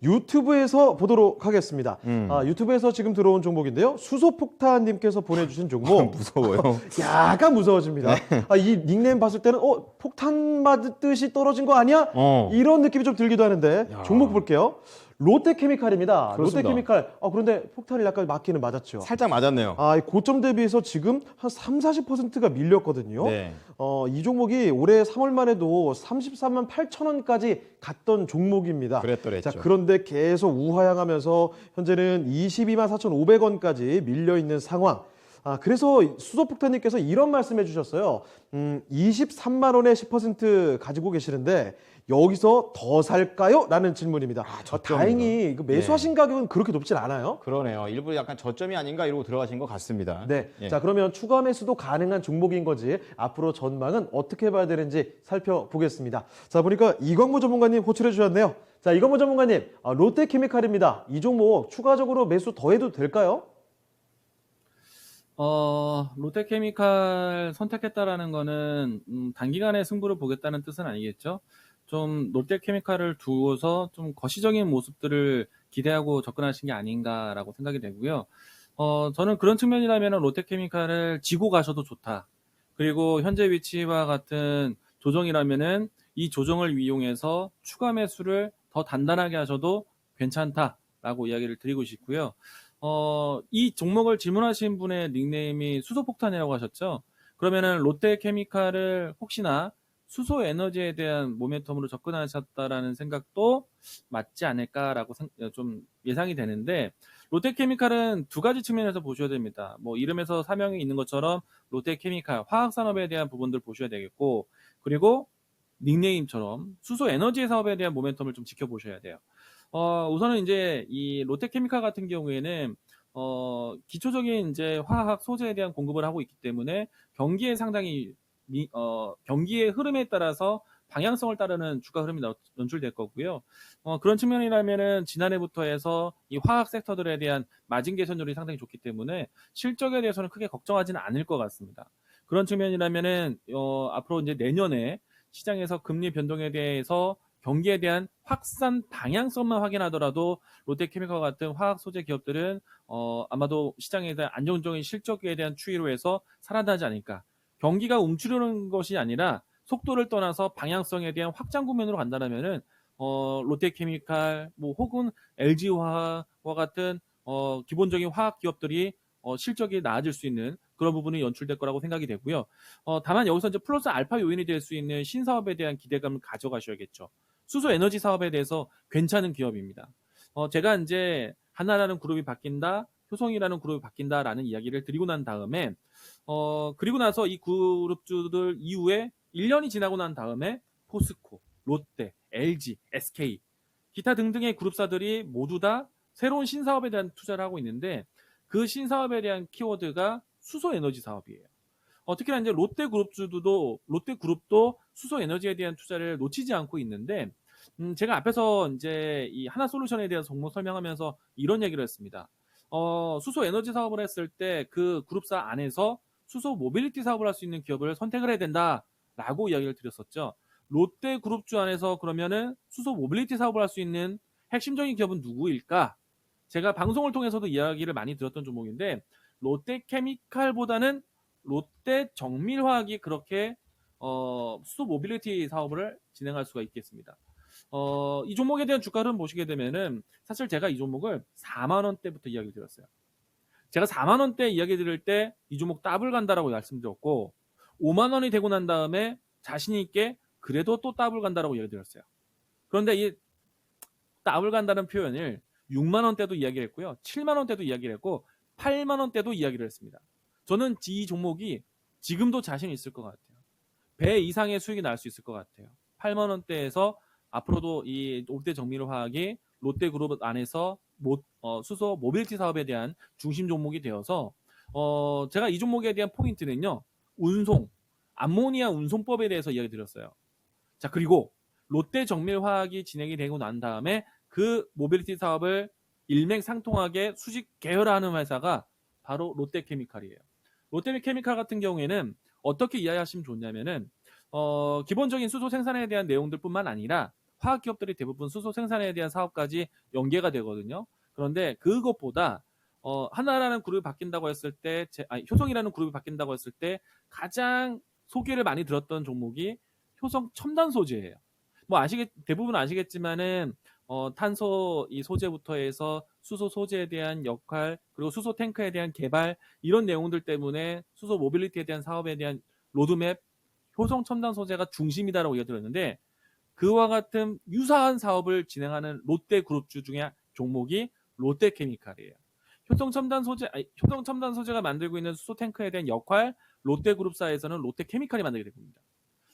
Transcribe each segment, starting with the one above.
유튜브에서 보도록 하겠습니다. 유튜브에서 지금 들어온 종목인데요. 수소폭탄님께서 보내주신 종목. 무서워요. 약간 무서워집니다. 이 닉네임 봤을 때는 폭탄 맞듯이 떨어진 거 아니야? 이런 느낌이 좀 들기도 하는데 종목 볼게요. 롯데케미칼입니다. 그렇습니다. 롯데케미칼. 그런데 폭탄이 약간 맞기는 맞았죠. 살짝 맞았네요. 이 고점 대비해서 지금 한 30-40%가 밀렸거든요. 네. 이 종목이 올해 3월만 해도 33만 8천 원까지 갔던 종목입니다. 그랬더랬죠. 자, 그런데 계속 우하향하면서 현재는 22만 4,500원까지 밀려 있는 상황. 그래서 수소폭탄님께서 이런 말씀해 주셨어요. 23만 원에 10% 가지고 계시는데 여기서 더 살까요? 라는 질문입니다. 다행히 그 매수하신 가격은 그렇게 높진 않아요. 그러네요. 일부러 약간 저점이 아닌가 이러고 들어가신 것 같습니다. 네. 예. 자, 그러면 추가 매수도 가능한 종목인 거지. 앞으로 전망은 어떻게 봐야 되는지 살펴보겠습니다. 자, 보니까 이광무 전문가님 호출해 주셨네요. 자, 이광무 전문가님, 롯데케미칼입니다. 이 종목 추가적으로 매수 더 해도 될까요? 롯데케미칼 선택했다라는 거는 단기간에 승부를 보겠다는 뜻은 아니겠죠. 좀 롯데케미칼을 두어서 좀 거시적인 모습들을 기대하고 접근하신 게 아닌가라고 생각이 되고요. 저는 그런 측면이라면 롯데케미칼을 지고 가셔도 좋다. 그리고 현재 위치와 같은 조정이라면은 이 조정을 이용해서 추가 매수를 더 단단하게 하셔도 괜찮다라고 이야기를 드리고 싶고요. 이 종목을 질문하신 분의 닉네임이 수소폭탄이라고 하셨죠? 그러면은 롯데케미칼을 혹시나 수소 에너지에 대한 모멘텀으로 접근하셨다라는 생각도 맞지 않을까라고 좀 예상이 되는데, 롯데케미칼은 두 가지 측면에서 보셔야 됩니다. 뭐 이름에서 사명이 있는 것처럼 롯데케미칼 화학산업에 대한 부분들 보셔야 되겠고, 그리고 닉네임처럼 수소 에너지 사업에 대한 모멘텀을 좀 지켜보셔야 돼요. 우선은 이제 이 롯데케미칼 같은 경우에는 기초적인 이제 화학 소재에 대한 공급을 하고 있기 때문에 경기에 상당히 경기의 흐름에 따라서 방향성을 따르는 주가 흐름이 연출될 거고요. 그런 측면이라면은 지난해부터 해서 이 화학 섹터들에 대한 마진 개선율이 상당히 좋기 때문에 실적에 대해서는 크게 걱정하지는 않을 것 같습니다. 그런 측면이라면은 앞으로 이제 내년에 시장에서 금리 변동에 대해서 경기에 대한 확산 방향성만 확인하더라도 롯데케미칼 같은 화학 소재 기업들은 아마도 시장에 대한 안정적인 실적에 대한 추이로 해서 살아나지 않을까. 경기가 움츠르는 것이 아니라 속도를 떠나서 방향성에 대한 확장 국면으로 간다면은 롯데케미칼 뭐 혹은 LG화학과 같은 기본적인 화학 기업들이 실적이 나아질 수 있는 그런 부분이 연출될 거라고 생각이 되고요. 다만 여기서 이제 플러스 알파 요인이 될 수 있는 신사업에 대한 기대감을 가져가셔야겠죠. 수소 에너지 사업에 대해서 괜찮은 기업입니다. 제가 이제 하나라는 그룹이 바뀐다, 효성이라는 그룹이 바뀐다라는 이야기를 드리고 난 다음에 그리고 나서 이 그룹주들 이후에 1년이 지나고 난 다음에 포스코, 롯데, LG, SK 기타 등등의 그룹사들이 모두 다 새로운 신사업에 대한 투자를 하고 있는데 그 신사업에 대한 키워드가 수소 에너지 사업이에요. 특히나 이제 롯데그룹도 수소 에너지에 대한 투자를 놓치지 않고 있는데 제가 앞에서 이제 이 하나솔루션에 대한 종목 설명하면서 이런 얘기를 했습니다. 수소 에너지 사업을 했을 때 그 그룹사 안에서 수소 모빌리티 사업을 할 수 있는 기업을 선택을 해야 된다라고 이야기를 드렸었죠. 롯데그룹주 안에서 그러면은 수소 모빌리티 사업을 할 수 있는 핵심적인 기업은 누구일까? 제가 방송을 통해서도 이야기를 많이 들었던 종목인데 롯데케미칼보다는 롯데정밀화학이 그렇게 수소 모빌리티 사업을 진행할 수가 있겠습니다. 이 종목에 대한 주가를 보시게 되면은 사실 제가 이 종목을 4만 원대부터 이야기 드렸어요. 제가 4만 원대 이야기 드릴 때 이 종목 더블 간다라고 말씀드렸고 5만 원이 되고 난 다음에 자신 있게 그래도 또 더블 간다라고 이야기 드렸어요. 그런데 이 더블 간다는 표현을 6만 원대도 이야기를 했고요. 7만 원대도 이야기를 했고 8만 원대도 이야기를 했습니다. 저는 이 종목이 지금도 자신 있을 것 같아요. 배 이상의 수익이 날 수 있을 것 같아요. 8만 원대에서 앞으로도 이 롯데정밀화학이 롯데그룹 안에서 수소 모빌리티 사업에 대한 중심 종목이 되어서 제가 이 종목에 대한 포인트는요. 암모니아 운송법에 대해서 이야기 드렸어요. 자, 그리고 롯데정밀화학이 진행이 되고 난 다음에 그 모빌리티 사업을 일맥상통하게 수직 계열화하는 회사가 바로 롯데케미칼이에요. 롯데케미칼 같은 경우에는 어떻게 이해하시면 좋냐면은 기본적인 수소 생산에 대한 내용들뿐만 아니라 화학 기업들이 대부분 수소 생산에 대한 사업까지 연계가 되거든요. 그런데 그것보다 하나라는 그룹이 바뀐다고 했을 때, 효성이라는 그룹이 바뀐다고 했을 때 가장 소개를 많이 들었던 종목이 효성 첨단 소재예요. 뭐 대부분 아시겠지만은 탄소 이 소재부터 해서 수소 소재에 대한 역할, 그리고 수소 탱크에 대한 개발, 이런 내용들 때문에 수소 모빌리티에 대한 사업에 대한 로드맵, 효성 첨단 소재가 중심이다라고 얘기 드렸는데, 그와 같은 유사한 사업을 진행하는 롯데그룹주 중에 종목이 롯데케미칼이에요. 효성 첨단 소재가 만들고 있는 수소 탱크에 대한 역할, 롯데그룹사에서는 롯데케미칼이 만들게 됩니다.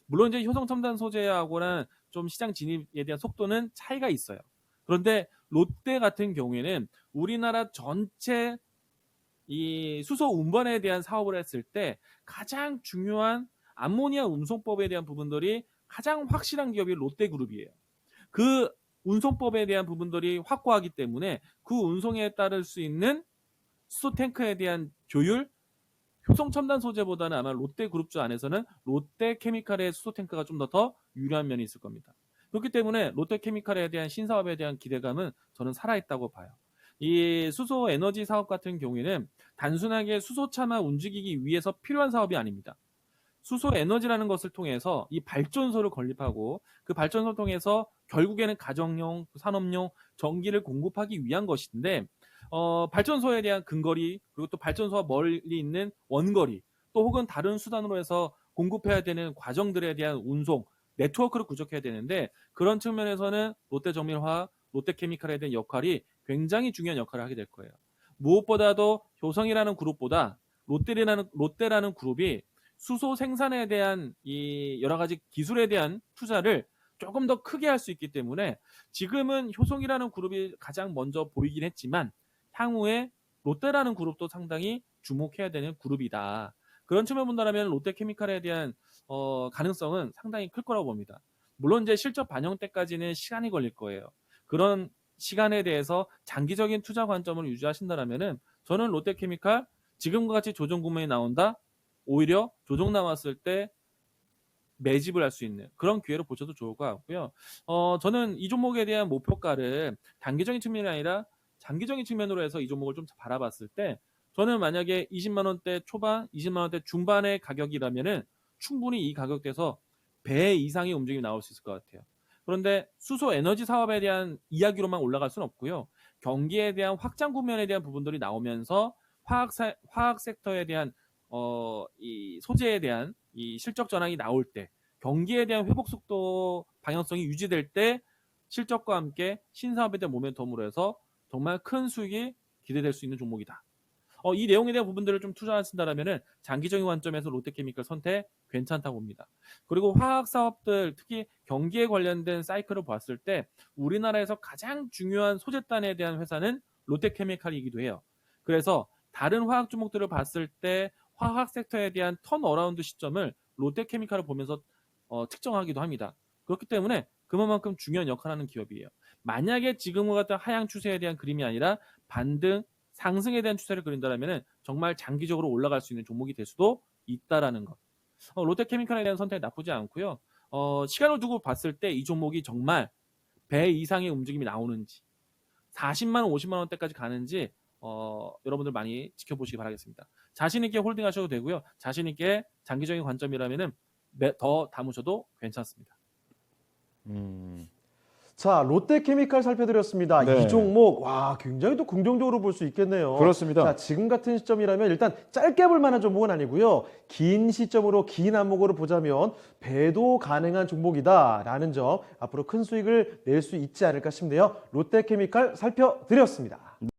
물론 이제 효성 첨단 소재하고는 좀 시장 진입에 대한 속도는 차이가 있어요. 그런데 롯데 같은 경우에는 우리나라 전체 이 수소 운반에 대한 사업을 했을 때 가장 중요한 암모니아 운송법에 대한 부분들이 가장 확실한 기업이 롯데그룹이에요. 그 운송법에 대한 부분들이 확고하기 때문에 그 운송에 따를 수 있는 수소 탱크에 대한 조율, 효성 첨단 소재보다는 아마 롯데그룹주 안에서는 롯데케미칼의 수소 탱크가 좀 더 유리한 면이 있을 겁니다. 그렇기 때문에 롯데케미칼에 대한 신사업에 대한 기대감은 저는 살아있다고 봐요. 이 수소 에너지 사업 같은 경우에는 단순하게 수소차만 움직이기 위해서 필요한 사업이 아닙니다. 수소 에너지라는 것을 통해서 이 발전소를 건립하고 그 발전소를 통해서 결국에는 가정용, 산업용 전기를 공급하기 위한 것인데, 발전소에 대한 근거리, 그리고 또 발전소와 멀리 있는 원거리, 또 혹은 다른 수단으로 해서 공급해야 되는 과정들에 대한 운송, 네트워크를 구축해야 되는데, 그런 측면에서는 롯데정밀화학, 롯데케미칼에 대한 역할이 굉장히 중요한 역할을 하게 될 거예요. 무엇보다도 효성이라는 그룹보다 롯데라는 그룹이 수소 생산에 대한 이 여러 가지 기술에 대한 투자를 조금 더 크게 할 수 있기 때문에 지금은 효성이라는 그룹이 가장 먼저 보이긴 했지만 향후에 롯데라는 그룹도 상당히 주목해야 되는 그룹이다. 그런 측면 본다면 롯데케미칼에 대한 가능성은 상당히 클 거라고 봅니다. 물론 이제 실적 반영 때까지는 시간이 걸릴 거예요. 그런 시간에 대해서 장기적인 투자 관점을 유지하신다면은 저는 롯데케미칼 지금과 같이 조정 구매에 나온다. 오히려 조정 나왔을 때 매집을 할 수 있는 그런 기회로 보셔도 좋을 것 같고요. 저는 이 종목에 대한 목표가를 단기적인 측면이 아니라 장기적인 측면으로 해서 이 종목을 좀 바라봤을 때 저는 만약에 20만 원대 초반, 20만 원대 중반의 가격이라면은 충분히 이 가격대에서 배 이상의 움직임이 나올 수 있을 것 같아요. 그런데 수소 에너지 사업에 대한 이야기로만 올라갈 수는 없고요. 경기에 대한 확장 국면에 대한 부분들이 나오면서 화학 섹터에 대한 이 소재에 대한 이 실적 전환이 나올 때, 경기에 대한 회복 속도 방향성이 유지될 때 실적과 함께 신사업에 대한 모멘텀으로 해서 정말 큰 수익이 기대될 수 있는 종목이다. 이 내용에 대한 부분들을 좀 투자하신다면은 장기적인 관점에서 롯데케미칼 선택 괜찮다고 봅니다. 그리고 화학 사업들, 특히 경기에 관련된 사이클을 봤을 때 우리나라에서 가장 중요한 소재단에 대한 회사는 롯데케미칼이기도 해요. 그래서 다른 화학 종목들을 봤을 때 화학 섹터에 대한 턴어라운드 시점을 롯데케미칼을 보면서 측정하기도 합니다. 그렇기 때문에 그만큼 중요한 역할을 하는 기업이에요. 만약에 지금과 같은 하향 추세에 대한 그림이 아니라 반등, 상승에 대한 추세를 그린다면 정말 장기적으로 올라갈 수 있는 종목이 될 수도 있다라는 것. 롯데케미칼에 대한 선택이 나쁘지 않고요. 시간을 두고 봤을 때 이 종목이 정말 배 이상의 움직임이 나오는지 40만 원, 50만 원대까지 가는지 여러분들 많이 지켜보시기 바라겠습니다. 자신 있게 홀딩하셔도 되고요. 자신 있게 장기적인 관점이라면은 더 담으셔도 괜찮습니다. 자, 롯데케미칼 살펴드렸습니다. 네. 이 종목, 와, 굉장히 또 긍정적으로 볼 수 있겠네요. 그렇습니다. 자, 지금 같은 시점이라면 일단 짧게 볼 만한 종목은 아니고요. 긴 시점으로 긴 안목으로 보자면 배도 가능한 종목이다라는 점, 앞으로 큰 수익을 낼 수 있지 않을까 싶네요. 롯데케미칼 살펴드렸습니다.